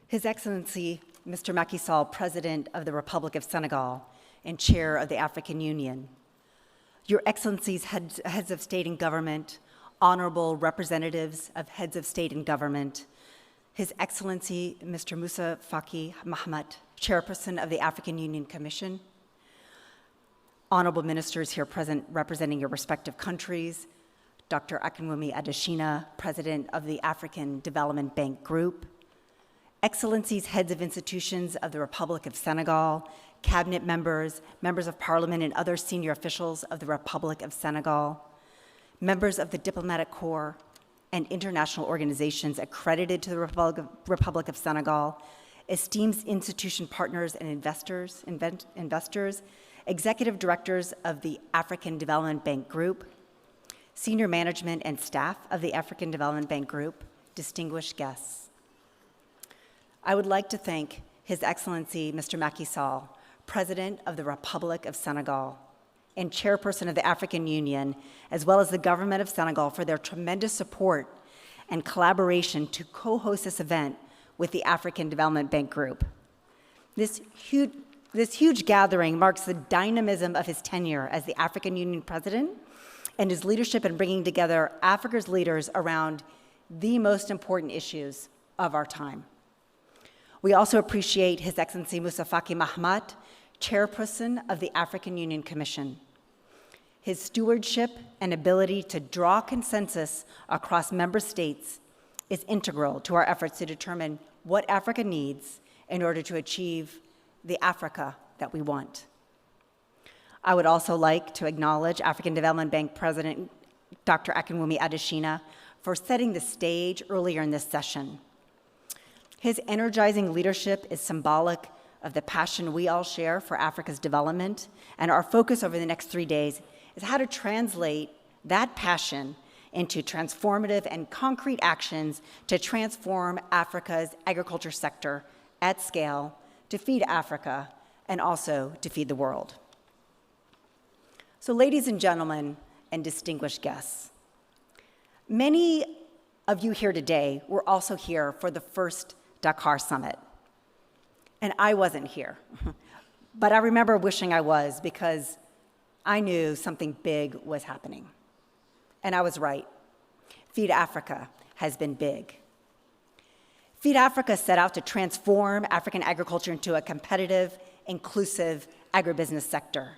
His Excellency, Mr. Macky Sall, President of the Republic of Senegal and Chair of the African Union, Your Excellencies, heads of state and government, honorable representatives of heads of state and government, His Excellency, Mr. Moussa Faki Mahamat, Chairperson of the African Union Commission, honorable ministers here present representing your respective countries, Dr. Akinwumi Adesina, President of the African Development Bank Group, Excellencies, heads of institutions of the Republic of Senegal, cabinet members, members of parliament, and other senior officials of the Republic of Senegal, members of the diplomatic corps and international organizations accredited to the Republic of Senegal, esteemed institution partners and investors, executive directors of the African Development Bank Group, senior management and staff of the African Development Bank Group, distinguished guests. I would like to thank His Excellency, Mr. Macky Sall, President of the Republic of Senegal and Chairperson of the African Union, as well as the government of Senegal, for their tremendous support and collaboration to co-host this event with the African Development Bank Group. This huge gathering marks the dynamism of his tenure as the African Union President and his leadership in bringing together Africa's leaders around the most important issues of our time. We also appreciate His Excellency Moussa Faki Mahamat, Chairperson of the African Union Commission. His stewardship and ability to draw consensus across member states is integral to our efforts to determine what Africa needs in order to achieve the Africa that we want. I would also like to acknowledge African Development Bank President Dr. Akinwumi Adesina for setting the stage earlier in this session. His energizing leadership is symbolic of the passion we all share for Africa's development, and our focus over the next 3 days is how to translate that passion into transformative and concrete actions to transform Africa's agriculture sector at scale to feed Africa and also to feed the world. So, ladies and gentlemen and distinguished guests, many of you here today were also here for the first Dakar Summit. And I wasn't here, but I remember wishing I was because I knew something big was happening. And I was right. Feed Africa has been big. Feed Africa set out to transform African agriculture into a competitive, inclusive agribusiness sector.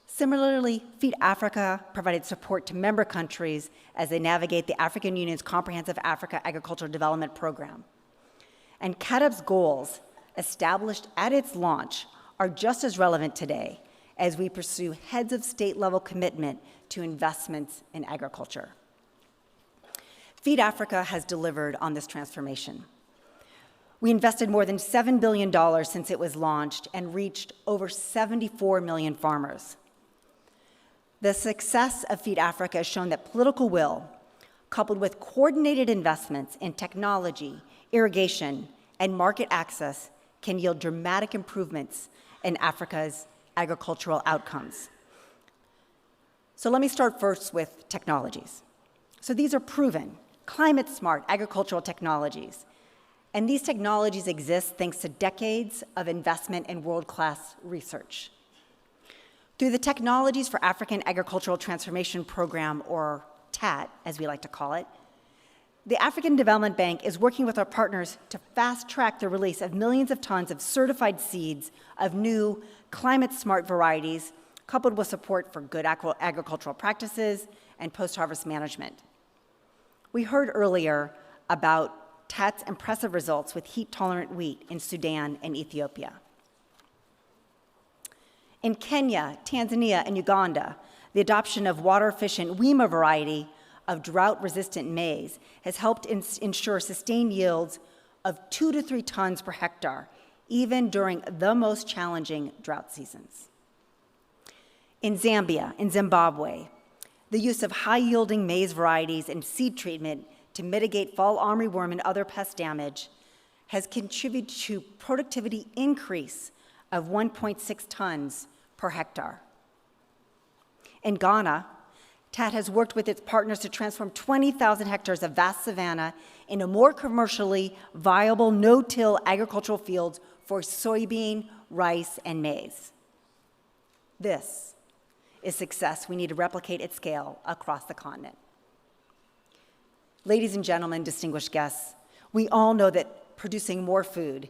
Similarly, Feed Africa provided support to member countries as they navigate the African Union's Comprehensive Africa Agricultural Development Program. And CAADB's goals, established at its launch, are just as relevant today as we pursue heads of state-level commitment to investments in agriculture. Feed Africa has delivered on this transformation. We invested more than $7 billion since it was launched and reached over 74 million farmers. The success of Feed Africa has shown that political will, coupled with coordinated investments in technology, irrigation, and market access, can yield dramatic improvements in Africa's agricultural outcomes. So let me start first with technologies. So these are proven, climate-smart agricultural technologies. And these technologies exist thanks to decades of investment in world-class research. Through the Technologies for African Agricultural Transformation Program, or TAT, as we like to call it, the African Development Bank is working with our partners to fast-track the release of millions of tons of certified seeds of new climate-smart varieties, coupled with support for good agricultural practices and post-harvest management. We heard earlier about TAT's impressive results with heat-tolerant wheat in Sudan and Ethiopia. In Kenya, Tanzania, and Uganda, the adoption of water-efficient Wima variety of drought-resistant maize has helped ensure sustained yields of 2 to 3 tons per hectare, even during the most challenging drought seasons. In Zambia, in Zimbabwe, the use of high-yielding maize varieties and seed treatment to mitigate fall armyworm and other pest damage has contributed to productivity increase of 1.6 tons per hectare. In Ghana, TAT has worked with its partners to transform 20,000 hectares of vast savanna into more commercially viable no-till agricultural fields for soybean, rice, and maize. This is success we need to replicate at scale across the continent. Ladies and gentlemen, distinguished guests, we all know that producing more food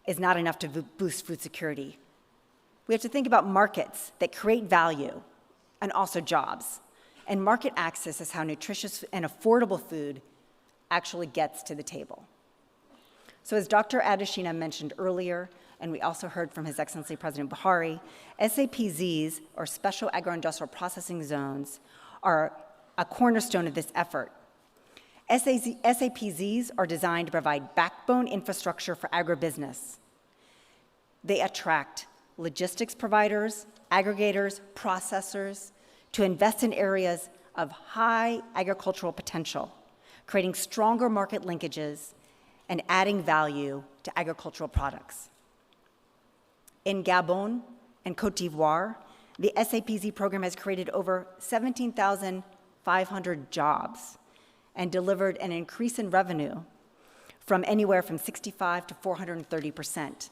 is not enough to boost food security. We have to think about markets that create value and also jobs. And market access is how nutritious and affordable food actually gets to the table. So as Dr. Adeshina mentioned earlier, and we also heard from His Excellency President Buhari, SAPZs, or Special Agro-Industrial Processing Zones, are a cornerstone of this effort. SAPZs are designed to provide backbone infrastructure for agribusiness. They attract logistics providers, aggregators, processors to invest in areas of high agricultural potential, creating stronger market linkages and adding value to agricultural products. In Gabon and Cote d'Ivoire, the SAPZ program has created over 17,500 jobs and delivered an increase in revenue from anywhere from 65 to 430%.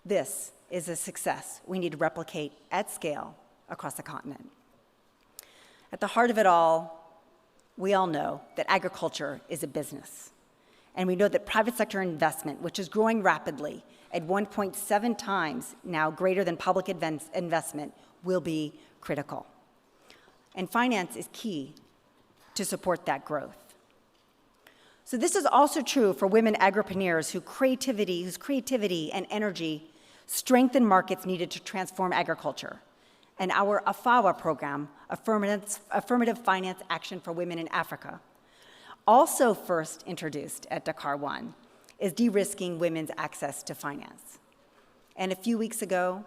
This is a success we need to replicate at scale across the continent. At the heart of it all, we all know that agriculture is a business. And we know that private sector investment, which is growing rapidly at 1.7 times now greater than public investment, will be critical. And finance is key to support that growth. So this is also true for women agripreneurs whose creativity and energy strengthen markets needed to transform agriculture. And our AFAWA program, Affirmative Finance Action for Women in Africa, also first introduced at Dakar 1, is de-risking women's access to finance. And a few weeks ago,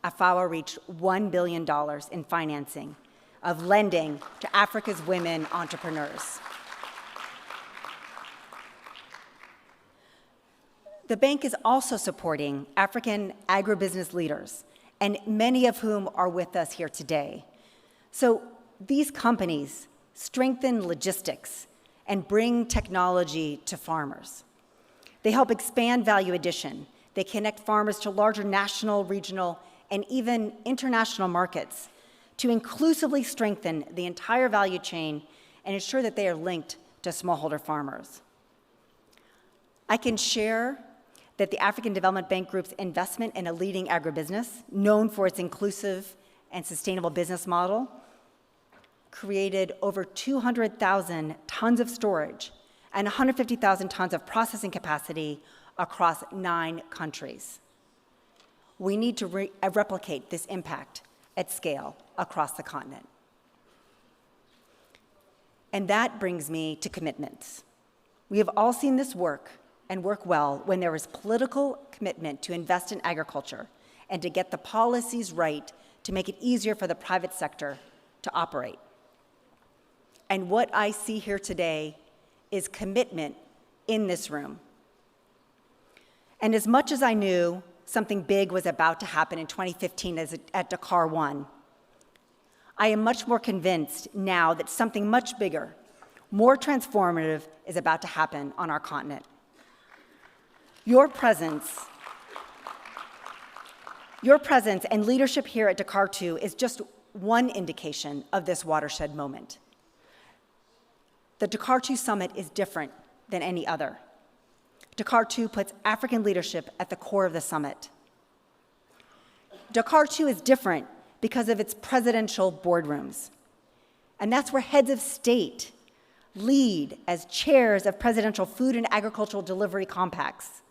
AFAWA reached $1 billion in financing of lending to Africa's women entrepreneurs. The bank is also supporting African agribusiness leaders, and many of whom are with us here today. So these companies strengthen logistics and bring technology to farmers. They help expand value addition. They connect farmers to larger national, regional, and even international markets to inclusively strengthen the entire value chain and ensure that they are linked to smallholder farmers. I can share that the African Development Bank Group's investment in a leading agribusiness, known for its inclusive and sustainable business model, created over 200,000 tons of storage and 150,000 tons of processing capacity across 9 countries. We need to replicate this impact at scale across the continent. And that brings me to commitments. We have all seen this work and work well when there is political commitment to invest in agriculture and to get the policies right to make it easier for the private sector to operate. And what I see here today is commitment in this room. And as much as I knew something big was about to happen in 2015 at Dakar 1, I am much more convinced now that something much bigger, more transformative, is about to happen on our continent. Your presence and leadership here at Dakar 2 is just one indication of this watershed moment. The Dakar 2 Summit is different than any other. Dakar 2 puts African leadership at the core of the summit. Dakar 2 is different because of its presidential boardrooms. And that's where heads of state lead as chairs of presidential food and agricultural delivery compacts.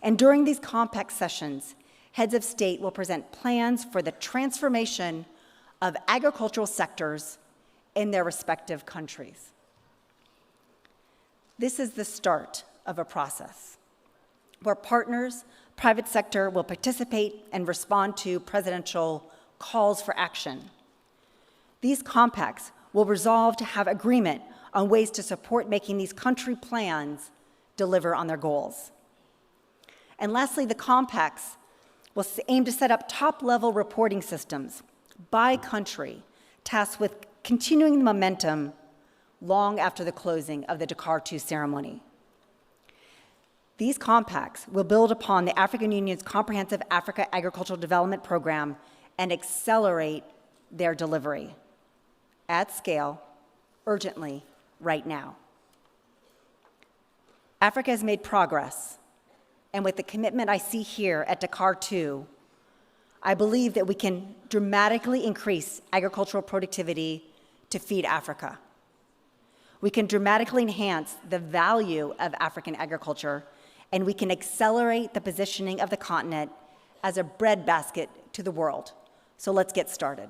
And during these compact sessions, heads of state will present plans for the transformation of agricultural sectors in their respective countries. This is the start of a process where partners, private sector will participate and respond to presidential calls for action. These compacts will resolve to have agreement on ways to support making these country plans deliver on their goals. And lastly, the compacts will aim to set up top-level reporting systems by country, tasked with continuing the momentum long after the closing of the Dakar II ceremony. These compacts will build upon the African Union's Comprehensive Africa Agricultural Development Program and accelerate their delivery at scale, urgently, right now. Africa has made progress, and with the commitment I see here at Dakar II, I believe that we can dramatically increase agricultural productivity to feed Africa. We can dramatically enhance the value of African agriculture, and we can accelerate the positioning of the continent as a breadbasket to the world. So let's get started.